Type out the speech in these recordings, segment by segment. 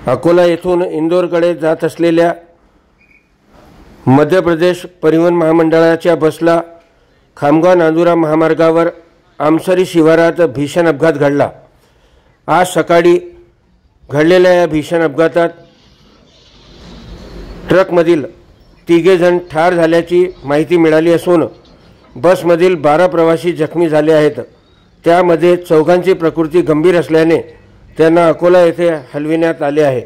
अकोला येथून इंदोरकडे जात असलेल्या मध्य प्रदेश परिवहन महामंडळाच्या बसला खामगाव नांदुरा महामार्गावर आमसरी शिवारात भीषण अपघात घडला। आज सकाळी घडलेल्या या भीषण अपघातात ट्रकमधील 3 जण ठार झाल्याची माहिती मिळाली असून बसमधील 12 प्रवासी जखमी झाले आहेत। त्यामध्ये 4 प्रकृती गंभीर असल्याने त्यांना अकोला येथे हलविण्यात आले आहे।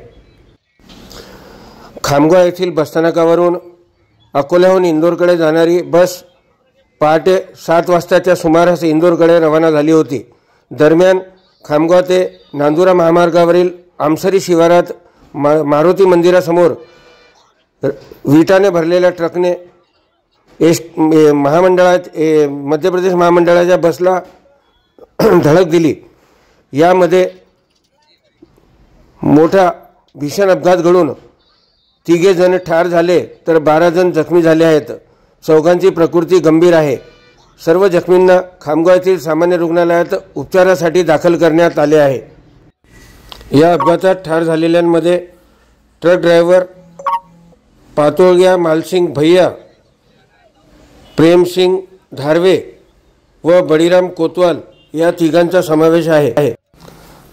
खामगाव येथील बसस्थानकावरून अकोल्याहून इंदोरकडे जाणारी बस पहाटे 7 वाजताच्या सुमारास इंदोरकडे रवाना झाली होती। दरम्यान खामगाव ते नांदुरा महामार्गावरील आमसरी शिवारात मारुती मंदिरासमोर विटाने भरलेल्या ट्रकने मध्य प्रदेश महामंडळाच्या बसला धडक दिली। यामध्ये मोठा भीषण अपघात घडून 3 जण ठार झाले तर 12 जण जखमी झाले आहेत। 4 प्रकृती गंभीर आहे। सर्व जखमींना खामगाव येथील सामान्य रुग्णालयात उपचारासाठी दाखल करण्यात आले आहे। या अपघातात ठार झालेल्यांमध्ये ट्रक ड्रायव्हर पातोळग्या मालसिंग भैया, प्रेमसिंग धारवे व बळीराम कोतवाल या 3 समावेश आहे।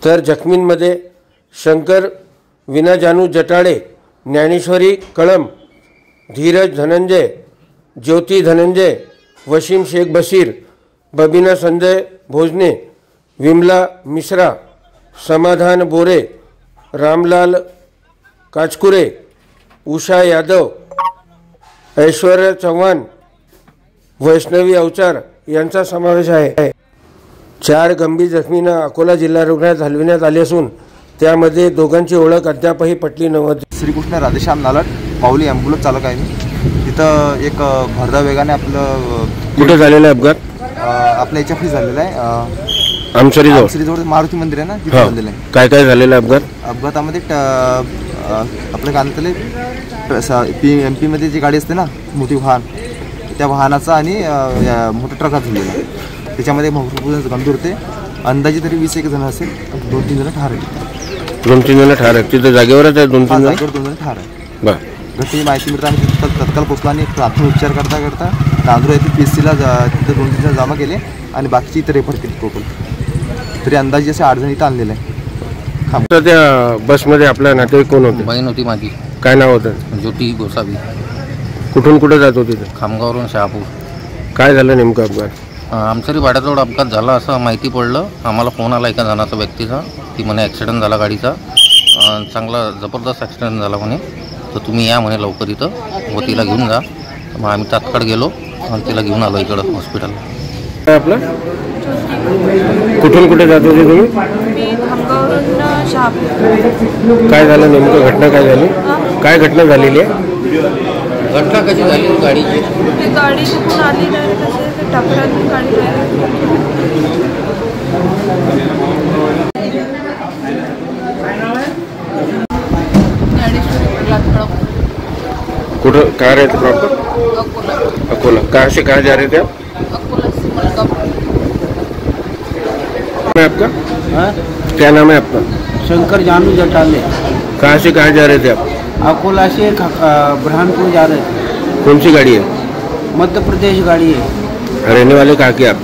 तर जखमींमध्ये शंकर विनाजानू जटाळे, ज्ञानेश्वरी कळम, धीरज धनंजय, ज्योती धनंजय, वसीम शेख बशीर, बबीना संजय भोजने, विमला मिश्रा, समाधान बोरे, रामलाल काचकुरे, उषा यादव, ऐश्वर्या चव्हाण, वैष्णवी अवचार यांचा समावेश आहे। 4 गंभीर जखमींना अकोला जिल्हा रुग्णालयात हलविण्यात आले असून त्यामध्ये 2 ओळख अद्यापही पटली नव्हती। श्रीकृष्ण राधेश्याम नालट, पावली ॲम्ब्युलन्स चालक आहे मी। तिथं एक भरधाव वेगाने आपलं कुठे झालेला अपघात? आपल्या याच्याफी झालेला आहे, आमसरी जवळ मारुती मंदिर आहे ना, तिथे झालेलं आहे। काय काय झालेलं अपघात? अपघातामध्ये आपल्या कानातले MP मध्ये जी गाडी असते ना, मोठी वाहन, त्या वाहनाचा आणि मोठ्या ट्रकात झालेला आहे। त्याच्यामध्ये भरपूर गंभीर होते। अंदाजे तरी 20-21 जण असेल, 2-3 जण ठार आहेत। 2-3 जण ठार आहेत? तिथे जागेवरच आहे? 2-3 जण ठार आहेत। बरं, घटनेची माहिती मिळता आम्ही तत्काळ पोहोचलो आणि प्राथमिक उपचार करता नांदुरा येथे PSCला तिथे 2-3 जण जमा केले आणि बाकीची इतर रेफर केली टोटल। तरी अंदाजे असे 8 जण इथं आणलेले आहे। त्या बसमध्ये आपल्या नातेवाईक कोण होते? बहीण होती माझी। काय नाव होतं? ज्योती गोसावी। कुठून कुठे जात होती? खामगाववरून शहापूर। काय झालं नेमकं अपघात? आमसरी भाड्याजवळ अपघात झाला असं माहिती पडलं। आम्हाला फोन आला एका जणाचा, व्यक्तीचा, की म्हणे ॲक्सिडेंट झाला गाडीचा, चांगला जबरदस्त ॲक्सिडेंट झाला म्हणे, तर तुम्ही या म्हणे लवकर इथं व तिला घेऊन जा। मग आम्ही तात्काळ गेलो आणि तिला घेऊन आलो इकडं हॉस्पिटलला। आपलं कुठून कुठे जात होते तुम्ही? मी खामगाववरून शहापूर। काय झालं नेमकं? घटना काय झाली? काय घटना झालेली आहे? घटना कशी झाली गाडीची? ती गाडी तिथून आली नाही, तसे टपऱ्यातून गाडी कुठं कहाँ रहते प्रॉपर? अकोला। कहाँ से कहाँ जा रहे थे आप? अकोला से मलकापुर। आपका क्या नाम है आपका? शंकर जानू जटाले। कहाँ से कहाँ जा रहे थे आप? अकोला से बुरहानपुर जा रहे थे। कौन सी गाड़ी है? मध्य प्रदेश गाड़ी है। रहने वाले कहाँ के आप?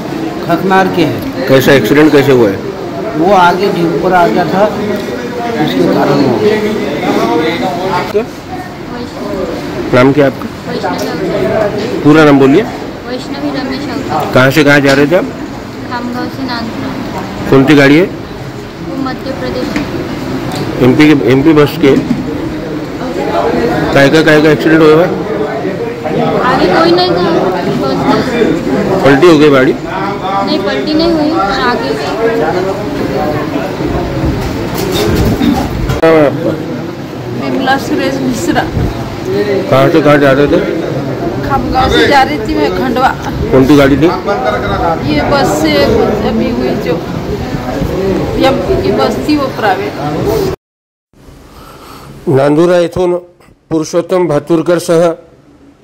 खतनार के हैं। कैसा एक्सीडेंट कैसे हुआ है? वो आगे झील पर आ गया था, उसके कारण वो। नाम क्या आपका? पूरा नाम बोलिए। वैष्णवी रमेश अवतार। कहाँ से कहाँ जा रहे थे आप? खामगाव से नांदुरा। कौन सी गाड़ी है? वो मध्य प्रदेश। MP बस के काय का एक्सीडेंट हुआ? आगे कोई नहीं था, बस पलटी हो गई गाड़ी? नहीं, पलटी नहीं हुई, आगे। विमला सुरेश मिश्रा। कहाँ से कहाँ जा रहे थे? खामगाव से जा रही थी मैं खंडवा। कौन सी गाड़ी थी? ये बस से अभी हुई, जो MP की बस थी, वो प्राइवेट। नांदुरा येथून पुरुषोत्तम भातुरकर सह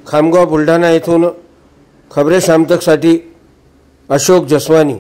खामगाव बुलढाणा येथून खबरे शामतकसाठी अशोक जसवानी।